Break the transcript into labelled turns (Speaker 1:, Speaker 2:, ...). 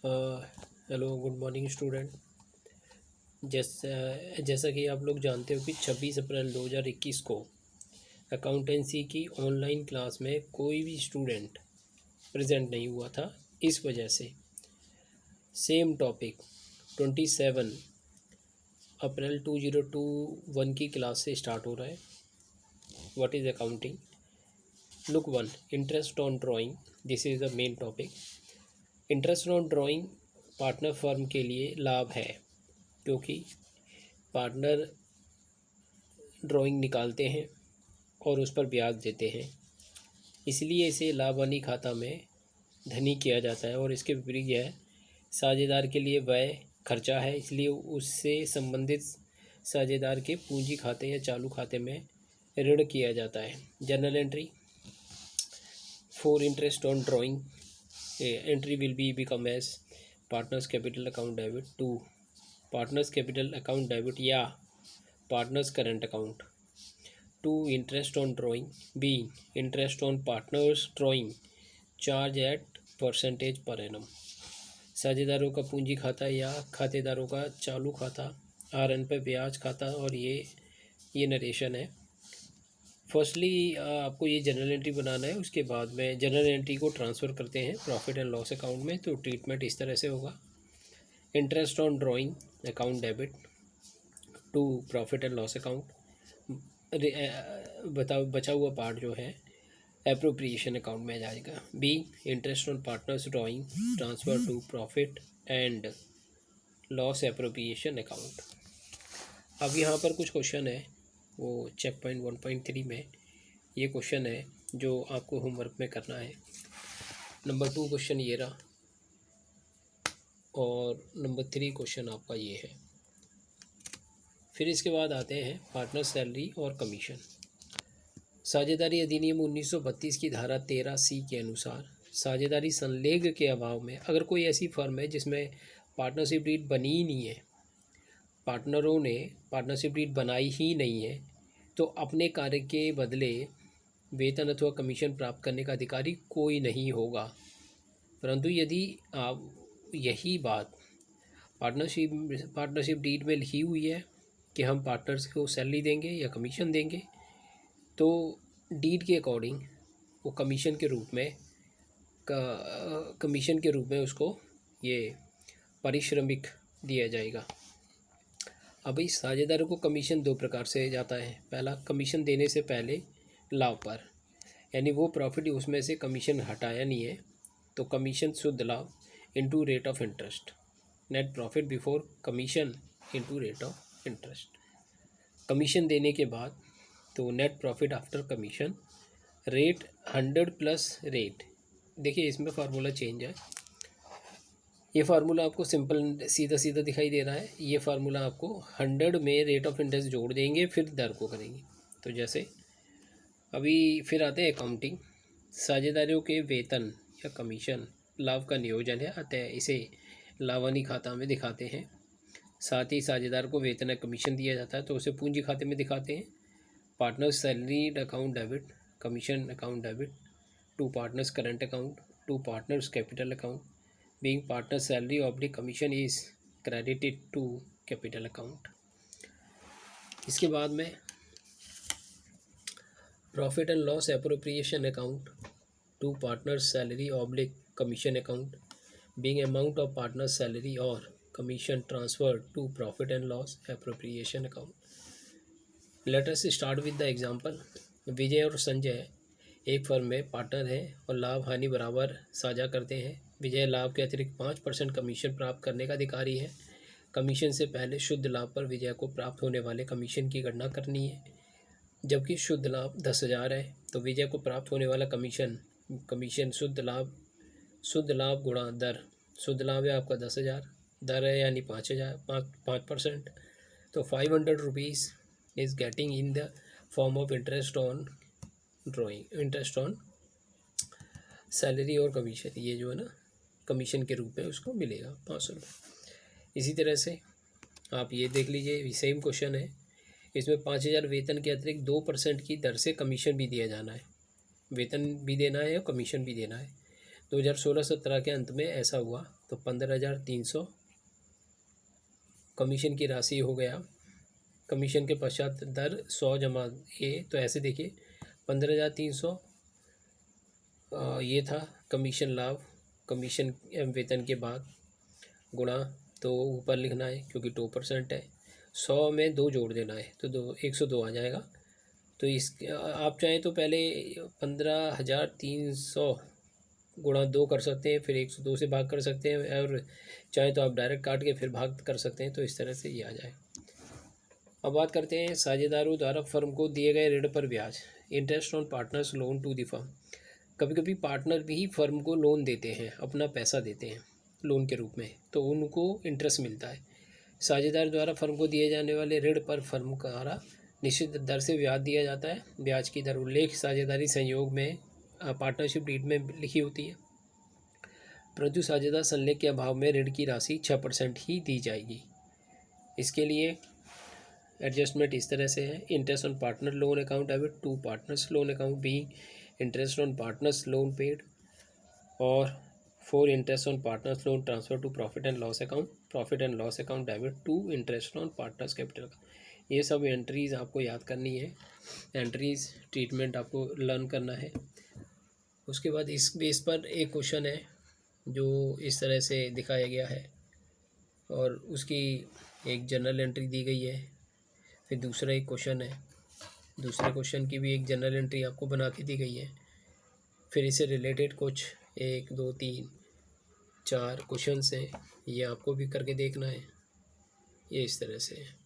Speaker 1: Hello, good morning student. जैसा कि आप लोग जानते हो कि 26 अप्रैल 2021 को अकाउंटेंसी की ऑनलाइन क्लास में कोई भी स्टूडेंट प्रेजेंट नहीं हुआ था। इस वजह से सेम टॉपिक 27 अप्रैल 2021 की क्लास से स्टार्ट हो रहा है। What is accounting? Look one, interest on drawing. This is the main topic. Interest on drawing partner firm के लिए लाभ है, क्योंकि पार्टनर ड्राइंग निकालते हैं और उस पर ब्याज देते हैं, इसलिए इसे लाभ हानि खाता में धनी किया जाता है। और इसके विपरीत यह साझेदार के लिए व्यय खर्चा है, इसलिए उससे संबंधित साझेदार के पूंजी खाते या चालू खाते में ऋण किया जाता है। Journal entry for interest on drawing entry will be become as partners capital account debit to partners capital account debit या partners current account. To interest on drawing be interest on partners drawing charge at percentage पर annum. साझेदारों का पूंजी खाता या खातेदारों का चालू खाता, RN पे ब्याज खाता। और ये नरेशन है। फर्स्टली आपको ये जनरल एंट्री बनाना है, उसके बाद में जनरल एंट्री को ट्रांसफ़र करते हैं प्रॉफिट एंड लॉस अकाउंट में। तो ट्रीटमेंट इस तरह से होगा। Interest on drawing account debit to profit and loss account. बचा हुआ पार्ट जो है एप्रोप्रिएशन अकाउंट में जाएगा। B interest on partners drawing transfer to profit and loss appropriation account. अब यहाँ पर कुछ क्वेश्चन है, वो चेक पॉइंट 1.3 में ये क्वेश्चन है जो आपको होमवर्क में करना है। नंबर 2 क्वेश्चन ये रहा और नंबर 3 क्वेश्चन आपका ये है। फिर इसके बाद आते हैं पार्टनर सैलरी और कमीशन। साझेदारी अधिनियम 1932 की धारा 13C के अनुसार साझेदारी संलेग के अभाव में अगर कोई ऐसी फर्म है जिसमें पार्टनरशिप डीड बनी ही नहीं है, पार्टनरों ने पार्टनरशिप डीड बनाई ही नहीं है, तो अपने कार्य के बदले वेतन अथवा कमीशन प्राप्त करने का अधिकारी कोई नहीं होगा। परंतु यदि आप यही बात पार्टनरशिप डीड में लिखी हुई है कि हम पार्टनर्स को सैलरी देंगे या कमीशन देंगे, तो डीड के अकॉर्डिंग वो कमीशन के रूप में उसको ये पारिश्रमिक दिया जाएगा। अब इस साझेदारों को कमीशन 2 प्रकार से जाता है। पहला, कमीशन देने से पहले लाभ पर, यानी वो प्रॉफिट उसमें से कमीशन हटाया नहीं है, तो कमीशन शुद्ध लाभ into rate of interest, net profit before commission into rate of interest. Commission देने के बाद तो net profit after commission rate 100 plus rate. देखिए इसमें फार्मूला चेंज है। ये फार्मूला आपको सिंपल सीधा सीधा दिखाई दे रहा है। ये फार्मूला आपको 100 में रेट ऑफ इंटरेस्ट जोड़ देंगे, फिर दर को करेंगे। तो जैसे अभी फिर आते हैं अकाउंटिंग। साझेदारियों के वेतन या कमीशन लाभ का नियोजन है, अतः इसे लाभानी खाता में दिखाते हैं। साथ ही साझेदार को वेतन या कमीशन दिया जाता है तो उसे पूंजी खाते में दिखाते हैं। Partners salary account debit, commission account debit to partners current account to partners capital account. Being partner salary oblique commission is credited to capital account. इसके बाद में profit and loss appropriation account to partners salary oblique commission account. Being amount of partner salary और commission transfer to profit and loss appropriation account. Let us start with the example. Vijay और संजय एक firm में partner हैं और लाभ हानि बराबर साझा करते हैं। विजय लाभ के अतिरिक्त 5% कमीशन प्राप्त करने का अधिकारी है। कमीशन से पहले शुद्ध लाभ पर विजय को प्राप्त होने वाले कमीशन की गणना करनी है। जबकि शुद्ध लाभ 10,000 है, तो विजय को प्राप्त होने वाला कमीशन शुद्ध लाभ गुणा दर। शुद्ध लाभ है आपका 10,000, दर है यानी 5%, तो 500 rupees is getting in the form of interest on salary और कमीशन। ये जो है ना कमीशन के रूप में उसको मिलेगा 500 रुपये। इसी तरह से आप ये देख लीजिए, सेम क्वेश्चन है। इसमें 5,000 वेतन के अतिरिक्त 2% की दर से कमीशन भी दिया जाना है। वेतन भी देना है और कमीशन भी देना है। 2016-17 के अंत में ऐसा हुआ तो 15,300 कमीशन की राशि हो गया। कमीशन के पश्चात दर 100 जमा ए, तो ऐसे देखिए 15,300 ये था कमीशन लाभ, कमीशन वेतन के बाद गुणा, तो ऊपर लिखना है क्योंकि 2% है, 100 में 2 जोड़ देना है तो 102 आ जाएगा। तो इस आप चाहें तो पहले 15,300 गुणा 2 कर सकते हैं, फिर 102 से भाग कर सकते हैं, और चाहें तो आप डायरेक्ट काट के फिर भाग कर सकते हैं। तो इस तरह से ये आ जाए। अब बात करते हैं साझेदारों द्वारा फर्म को दिए गए ऋण पर ब्याज, interest on partners loan to the firm. कभी कभी पार्टनर भी फर्म को लोन देते हैं, अपना पैसा देते हैं लोन के रूप में, तो उनको इंटरेस्ट मिलता है। साझेदार द्वारा फर्म को दिए जाने वाले ऋण पर फर्म द्वारा निश्चित दर से ब्याज दिया जाता है। ब्याज की दर उल्लेख साझेदारी संयोग में पार्टनरशिप डीड में लिखी होती है, परंतु साझेदार संलेख के अभाव में ऋण की राशि 6% ही दी जाएगी। इसके लिए एडजस्टमेंट इस तरह से है। Interest on partner loan account debit to partners loan account being interest on partners loan paid, और for interest on partners loan transfer to profit and loss account, profit and loss account debit to interest on partners capital. ये सब entries आपको याद करनी है, entries treatment आपको learn करना है। उसके बाद इस बेस पर एक क्वेश्चन है जो इस तरह से दिखाया गया है, और उसकी एक जनरल एंट्री दी गई है। फिर दूसरा एक क्वेश्चन है, दूसरे क्वेश्चन की भी एक जनरल एंट्री आपको बना के दी गई है। फिर इससे रिलेटेड कुछ 1 2 3 4 क्वेश्चन हैं, ये आपको भी करके देखना है। ये इस तरह से है।